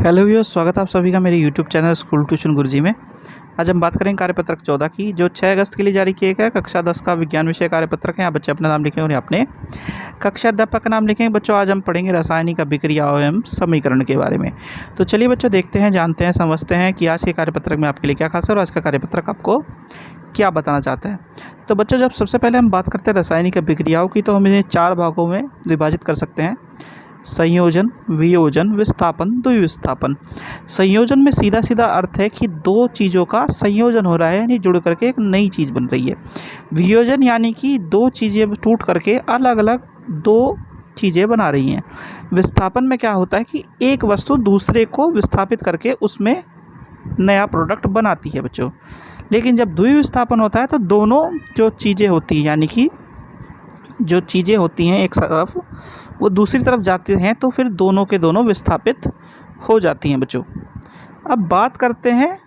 Hello viewers, स्वागत है आप सभी का मेरे यूट्यूब चैनल स्कूल ट्यूशन गुरुजी में। आज हम बात करेंगे कार्यपत्रक 14 की, जो 6 अगस्त के लिए जारी किया गया कक्षा 10 का विज्ञान विषय कार्यपत्रक है। यहाँ बच्चे अपना नाम लिखेंगे और यहाँ अपने कक्षा अध्यापक का नाम लिखेंगे। बच्चों, आज हम पढ़ेंगे रासायनिक अभिक्रियाओं एवं समीकरण के बारे में। तो चलिए बच्चों, देखते हैं, जानते हैं, समझते हैं कि आज के कार्यपत्रक में आपके लिए क्या खास है और आज का कार्यपत्रक आपको क्या बताना चाहता है। तो बच्चों, जब सबसे पहले हम बात करते हैं रासायनिक अभिक्रियाओं की, तो हम इन्हें 4 भागों में विभाजित कर सकते हैं: संयोजन, वियोजन, विस्थापन, द्विविस्थापन। संयोजन में सीधा सीधा अर्थ है कि दो चीज़ों का संयोजन हो रहा है, यानी जुड़ करके एक नई चीज़ बन रही है। वियोजन यानी कि दो चीज़ें टूट करके अलग अलग दो चीज़ें बना रही हैं। विस्थापन में क्या होता है कि एक वस्तु दूसरे को विस्थापित करके उसमें नया प्रोडक्ट बनाती है बच्चों। लेकिन जब द्विविस्थापन होता है तो दोनों जो चीज़ें होती हैं, यानी कि जो चीज़ें होती हैं एक तरफ, वो दूसरी तरफ जाते हैं तो फिर दोनों के दोनों विस्थापित हो जाती हैं बच्चों। अब बात करते हैं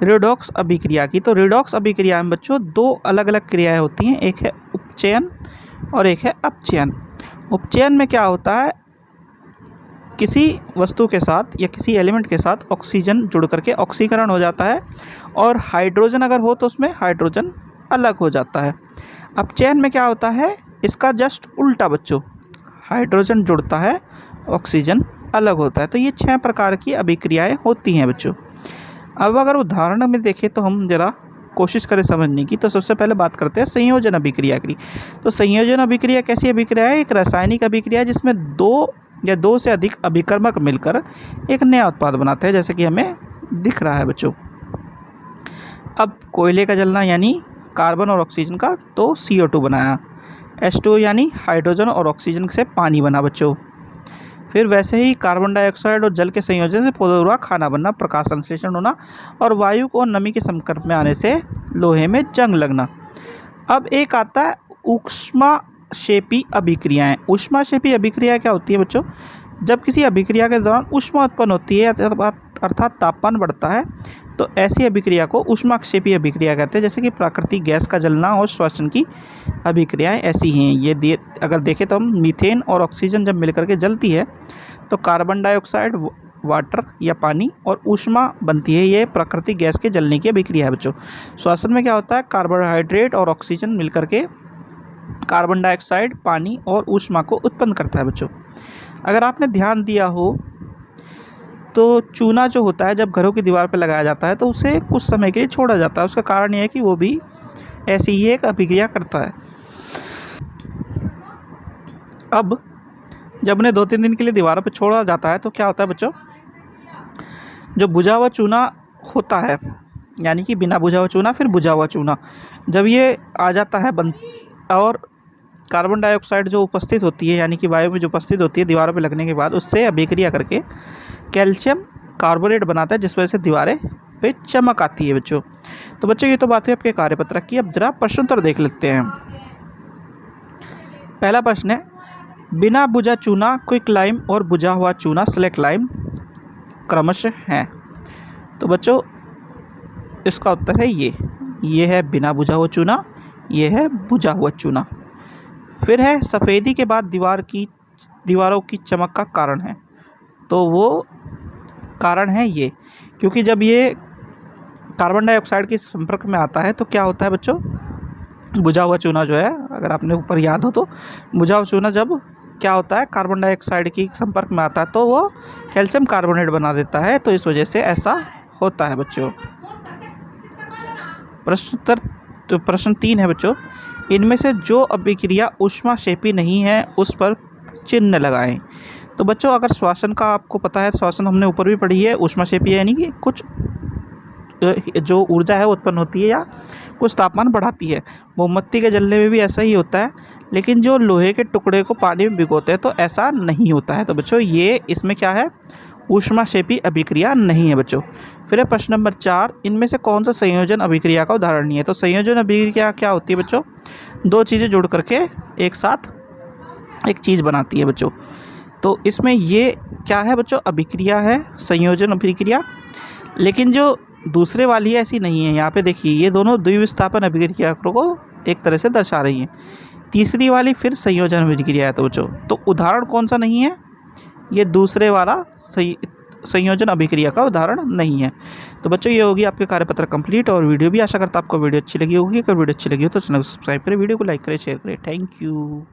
रेडॉक्स अभिक्रिया की। तो रेडॉक्स अभिक्रिया में बच्चों दो अलग अलग क्रियाएं होती हैं, एक है उपचयन और एक है अपचयन। उपचयन में क्या होता है, किसी वस्तु के साथ या किसी एलिमेंट के साथ ऑक्सीजन जुड़ करके ऑक्सीकरण हो जाता है और हाइड्रोजन अगर हो तो उसमें हाइड्रोजन अलग हो जाता है। अपचयन में क्या होता है, इसका जस्ट उल्टा बच्चों, हाइड्रोजन जुड़ता है, ऑक्सीजन अलग होता है। तो ये 6 प्रकार की अभिक्रियाएं होती हैं बच्चों। अब अगर उदाहरण में देखें तो हम जरा कोशिश करें समझने की, तो सबसे पहले बात करते हैं संयोजन अभिक्रिया की। तो संयोजन अभिक्रिया कैसी अभिक्रिया है? एक रासायनिक अभिक्रिया है जिसमें दो या दो से अधिक अभिकर्मक मिलकर एक नया उत्पाद बनाते हैं, जैसे कि हमें दिख रहा है बच्चों। अब कोयले का जलना यानी कार्बन और ऑक्सीजन का, तो CO2 बनाया। H2 यानी हाइड्रोजन और ऑक्सीजन से पानी बना बच्चों। फिर वैसे ही कार्बन डाइऑक्साइड और जल के संयोजन से पौधा हुआ खाना बनना, प्रकाश संश्लेषण होना और वायु को नमी के संपर्क में आने से लोहे में जंग लगना। अब एक आता है ऊष्माक्षेपी अभिक्रियाएं। ऊष्माक्षेपी अभिक्रिया क्या होती है बच्चों? जब किसी अभिक्रिया के दौरान ऊष्मा उत्पन्न होती है अर्थात तापमान बढ़ता है, तो ऐसी अभिक्रिया को ऊष्माक्षेपी अभिक्रिया कहते हैं। जैसे कि प्राकृतिक गैस का जलना और श्वसन की अभिक्रियाएं ऐसी हैं। ये अगर देखें तो हम मीथेन और ऑक्सीजन जब मिलकर के जलती है तो कार्बन डाइऑक्साइड, वाटर या पानी और ऊष्मा बनती है। ये प्राकृतिक गैस के जलने की अभिक्रिया है बच्चों। श्वसन में क्या होता है, कार्बोहाइड्रेट और ऑक्सीजन मिलकर के कार्बन डाइऑक्साइड, पानी और ऊष्मा को उत्पन्न करता है बच्चों। अगर आपने ध्यान दिया हो तो चूना जो होता है जब घरों की दीवार पर लगाया जाता है तो उसे कुछ समय के लिए छोड़ा जाता है। उसका कारण यह है कि वो भी ऐसी ही एक अभिक्रिया करता है। अब जब उन्हें 2-3 दिन के लिए दीवारों पर छोड़ा जाता है तो क्या होता है बच्चों, जो बुझा हुआ चूना होता है, यानी कि बिना बुझा हुआ चूना फिर बुझा हुआ चूना, जब ये आ जाता है और कार्बन डाइऑक्साइड जो उपस्थित होती है, यानी कि वायु में जो उपस्थित होती है दीवारों पे लगने के बाद, उससे अभिक्रिया करके कैल्शियम कार्बोनेट बनाता है, जिस वजह से दीवारें पे चमक आती है बच्चों। तो बच्चों, ये तो बात है आपके कार्यपत्रक की। अब जरा प्रश्नोत्तर देख लेते हैं। पहला प्रश्न है, बिना बुझा चूना क्विक लाइम और बुझा हुआ चूना स्लेक लाइम क्रमशः हैं। तो बच्चों, इसका उत्तर है ये है बिना बुझा हुआ चूना, ये है बुझा हुआ चूना। फिर है, सफ़ेदी के बाद दीवारों की चमक का कारण है। तो वो कारण है ये, क्योंकि जब ये कार्बन डाइऑक्साइड के संपर्क में आता है तो क्या होता है बच्चों, बुझा हुआ चूना जो है, अगर आपने ऊपर याद हो तो, बुझा हुआ चूना जब क्या होता है कार्बन डाइऑक्साइड के संपर्क में आता है तो वो कैल्शियम कार्बोनेट बना देता है। तो इस वजह से ऐसा होता है बच्चों। प्रश्न 3 है बच्चों, इनमें से जो अभिक्रिया ऊष्माक्षेपी नहीं है उस पर चिन्ह लगाएं। तो बच्चों, अगर श्वसन का आपको पता है, श्वसन हमने ऊपर भी पढ़ी है, ऊष्माक्षेपी यानी कि कुछ जो ऊर्जा है वो उत्पन्न होती है या कुछ तापमान बढ़ाती है। मोमबत्ती के जलने में भी ऐसा ही होता है, लेकिन जो लोहे के टुकड़े को पानी में भिगोते हैं तो ऐसा नहीं होता है। तो बच्चों, ये इसमें क्या है, ऊष्माक्षेपी अभिक्रिया नहीं है बच्चों। फिर है प्रश्न नंबर 4, इनमें से कौन सा संयोजन अभिक्रिया का उदाहरण नहीं है? तो संयोजन अभिक्रिया क्या होती है बच्चों, दो चीज़ें जुड़ करके एक साथ एक चीज़ बनाती है बच्चों। तो इसमें ये क्या है बच्चों, अभिक्रिया है, संयोजन अभिक्रिया। लेकिन जो दूसरे वाली है ऐसी नहीं है। यहाँ पे देखिए, ये दोनों द्विविस्थापन अभिक्रिया को एक तरह से दर्शा रही हैं। तीसरी वाली फिर संयोजन अभिक्रिया है। तो बच्चों, तो उदाहरण कौन सा नहीं है, ये दूसरे वाला सही संयोजन अभिक्रिया का उदाहरण नहीं है। तो बच्चों ये होगी आपके कार्यपत्र कंप्लीट और वीडियो भी। आशा करता आपको वीडियो अच्छी लगी होगी। अगर वीडियो अच्छी लगी हो तो चैनल को सब्सक्राइब करें, वीडियो को लाइक करें, शेयर करें। Thank you.